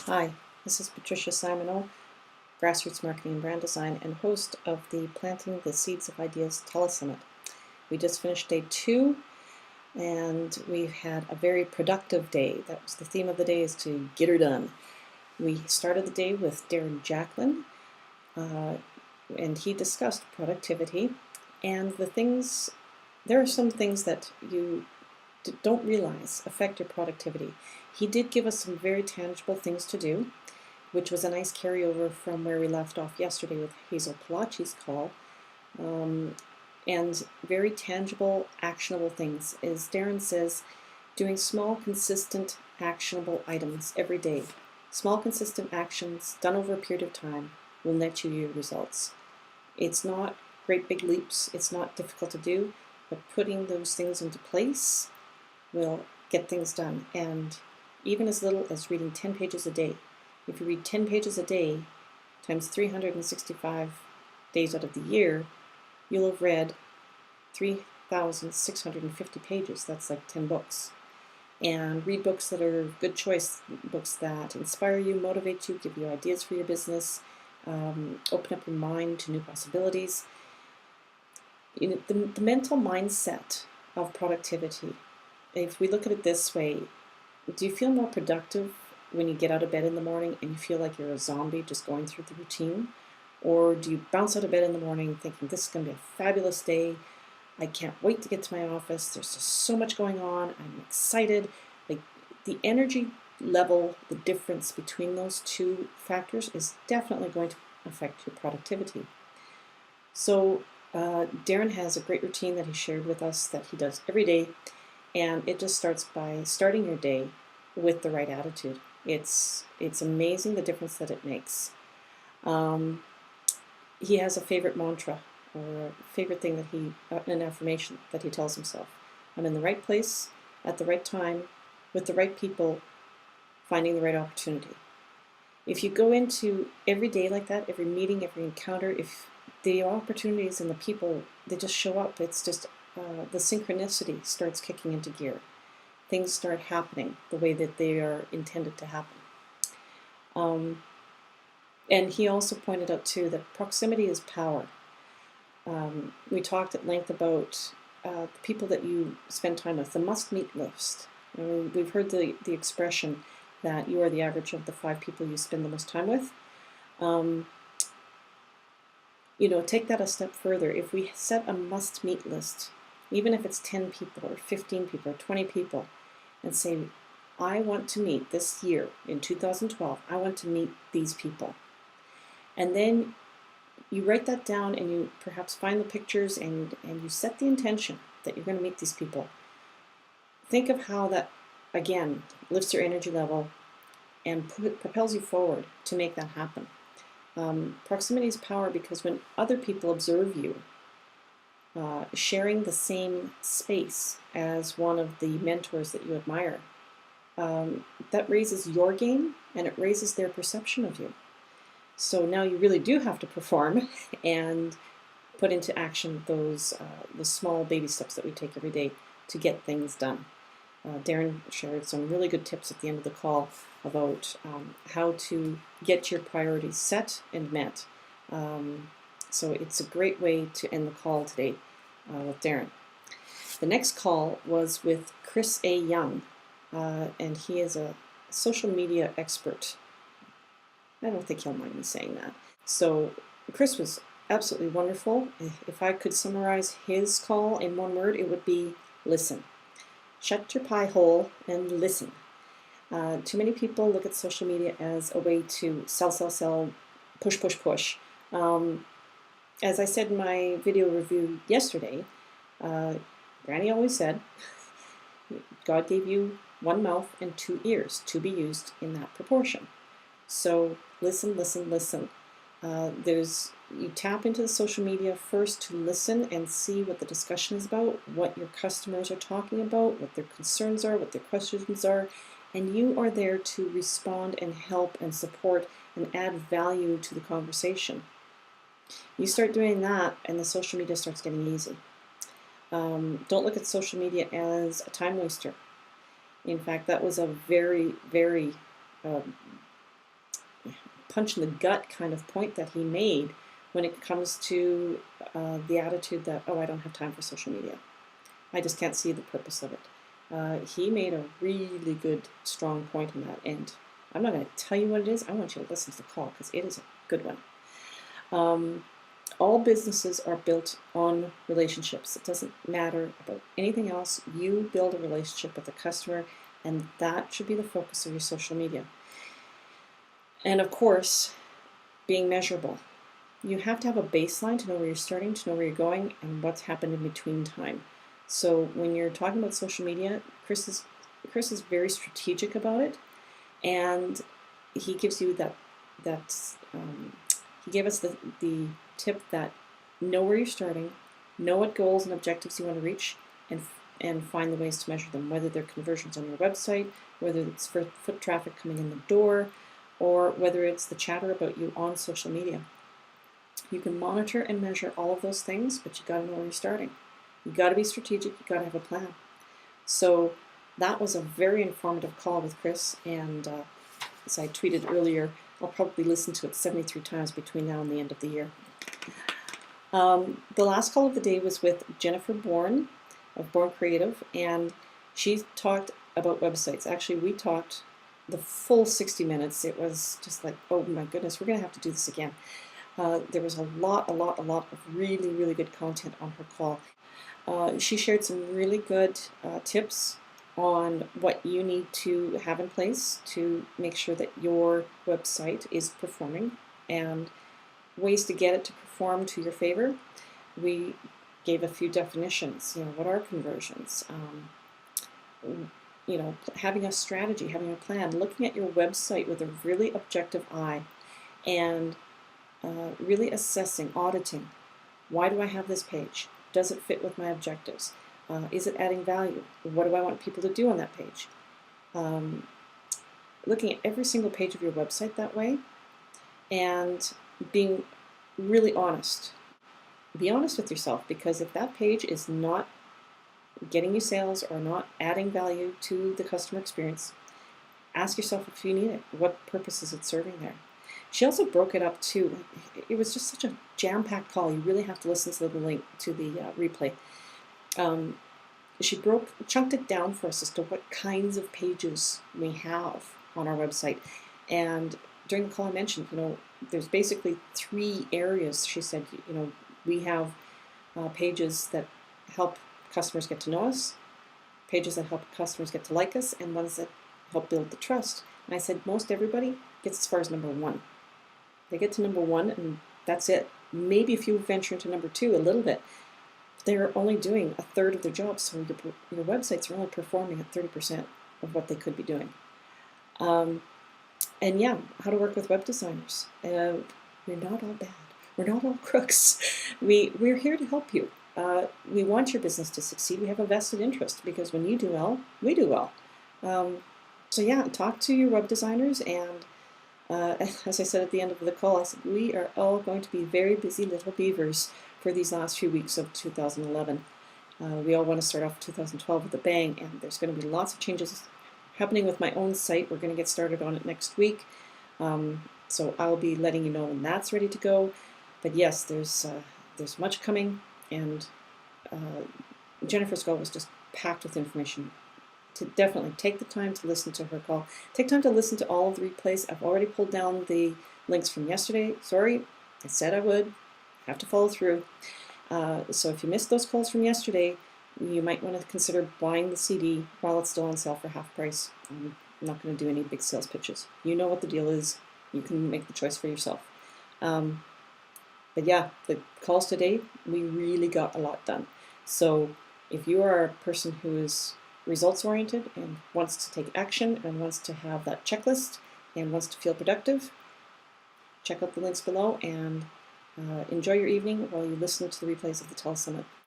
Hi, this is Patricia Simoneau, Grassroots Marketing and Brand Design, and host of the Planting the Seeds of Ideas Telesummit. We just finished day 2, and we've had a very productive day. That was the theme of the day, is to get her done. We started the day with Darren Jacklin, and he discussed productivity and there are some things that you don't realize affect your productivity. He did give us some very tangible things to do, which was a nice carryover from where we left off yesterday with Hazel Palachi's call. And very tangible, actionable things. As Darren says, doing small, consistent, actionable items every day. Small, consistent actions done over a period of time will net you your results. It's not great big leaps. It's not difficult to do, but putting those things into place will get things done. And even as little as reading 10 pages a day. If you read 10 pages a day times 365 days out of the year, you'll have read 3,650 pages. That's like 10 books. And read books that are good choice, books that inspire you, motivate you, give you ideas for your business, open up your mind to new possibilities. The mental mindset of productivity, if we look at it this way, do you feel more productive when you get out of bed in the morning and you feel like you're a zombie just going through the routine? Or do you bounce out of bed in the morning thinking, this is going to be a fabulous day, I can't wait to get to my office, there's just so much going on, I'm excited. Like, the energy level, the difference between those two factors is definitely going to affect your productivity. So Darren has a great routine that he shared with us that he does every day, and it just starts by starting your day with the right attitude. It's amazing the difference that it makes. He has a favorite mantra, or a favorite thing that an affirmation that he tells himself. I'm in the right place, at the right time, with the right people, finding the right opportunity. If you go into every day like that, every meeting, every encounter, if the opportunities and the people, they just show up, it's just the synchronicity starts kicking into gear. Things start happening the way that they are intended to happen. And he also pointed out too that proximity is power. We talked at length about the people that you spend time with, the must-meet list. We've heard the expression that you are the average of the 5 people you spend the most time with. Take that a step further. If we set a must-meet list, even if it's 10 people or 15 people or 20 people, and say, I want to meet this year, in 2012, I want to meet these people. And then you write that down and you perhaps find the pictures and you set the intention that you're going to meet these people. Think of how that, again, lifts your energy level and propels you forward to make that happen. Proximity is power, because when other people observe you sharing the same space as one of the mentors that you admire, that raises your game and it raises their perception of you. So now you really do have to perform and put into action those the small baby steps that we take every day to get things done. Darren shared some really good tips at the end of the call about how to get your priorities set and met. So it's a great way to end the call today with Darren. The next call was with Chris A. Young, and he is a social media expert. I don't think he'll mind me saying that. So Chris was absolutely wonderful. If I could summarize his call in one word, it would be listen. Shut your pie hole and listen. Too many people look at social media as a way to sell, push, push, push. As I said in my video review yesterday, Granny always said, God gave you one mouth and 2 ears to be used in that proportion. So listen, listen, listen. You tap into the social media first to listen and see what the discussion is about, what your customers are talking about, what their concerns are, what their questions are, and you are there to respond and help and support and add value to the conversation. You start doing that and the social media starts getting easy. Don't look at social media as a time waster. In fact, that was a very, very punch in the gut kind of point that he made when it comes to the attitude that, oh, I don't have time for social media. I just can't see the purpose of it. He made a really good, strong point in that, and I'm not going to tell you what it is. I want you to listen to the call because it is a good one. All businesses are built on relationships. It doesn't matter about anything else. You build a relationship with the customer, and that should be the focus of your social media. And of course, being measurable. You have to have a baseline to know where you're starting, to know where you're going, and what's happened in between time. So when you're talking about social media, Chris is very strategic about it, and he gives you he gave us the tip that know where you're starting, know what goals and objectives you want to reach, and find the ways to measure them, whether they're conversions on your website, whether it's for foot traffic coming in the door, or whether it's the chatter about you on social media. You can monitor and measure all of those things, but you got to know where you're starting. You got to be strategic. You got to have a plan. So that was a very informative call with Chris, and as I tweeted earlier, I'll probably listen to it 73 times between now and the end of the year. The last call of the day was with Jennifer Bourne of Bourne Creative, and she talked about websites. Actually, we talked the full 60 minutes. It was just like, oh my goodness, we're going to have to do this again. There was a lot of really, really good content on her call. She shared some really good tips on what you need to have in place to make sure that your website is performing and ways to get it to perform to your favor. We gave a few definitions. What are conversions? Having a strategy, having a plan, looking at your website with a really objective eye, and really assessing, auditing. Why do I have this page? Does it fit with my objectives? Is it adding value? What do I want people to do on that page? Looking at every single page of your website that way, and being really honest. Be honest with yourself, because if that page is not getting you sales or not adding value to the customer experience, ask yourself if you need it. What purpose is it serving there? She also broke it up too. It was just such a jam-packed call. You really have to listen to the link to the replay. She chunked it down for us as to what kinds of pages we have on our website. And during the call I mentioned, there's basically 3 areas. She said, we have pages that help customers get to know us, pages that help customers get to like us, and ones that help build the trust. And I said, most everybody gets as far as number 1. They get to number 1, and that's it. Maybe if you venture into number 2 a little bit, they're only doing a third of their job, so your websites are only performing at 30% of what they could be doing. And yeah, how to work with web designers. We're not all bad. We're not all crooks. We're here to help you. We want your business to succeed. We have a vested interest, because when you do well, we do well. So yeah, talk to your web designers, and as I said at the end of the call, I said we are all going to be very busy little beavers for these last few weeks of 2011. We all want to start off 2012 with a bang, and there's going to be lots of changes happening with my own site. We're going to get started on it next week, so I'll be letting you know when that's ready to go. But yes, there's much coming, and Jennifer's call was just packed with information. To definitely take the time to listen to her call. Take time to listen to all of the replays. I've already pulled down the links from yesterday. Sorry, I said I would. Have to follow through. So if you missed those calls from yesterday, you might want to consider buying the CD while it's still on sale for half price. I'm not going to do any big sales pitches. You know what the deal is. You can make the choice for yourself. But yeah, the calls today, we really got a lot done. So if you are a person who is results-oriented and wants to take action and wants to have that checklist and wants to feel productive, check out the links below, and enjoy your evening while you listen to the replays of the Telesummit.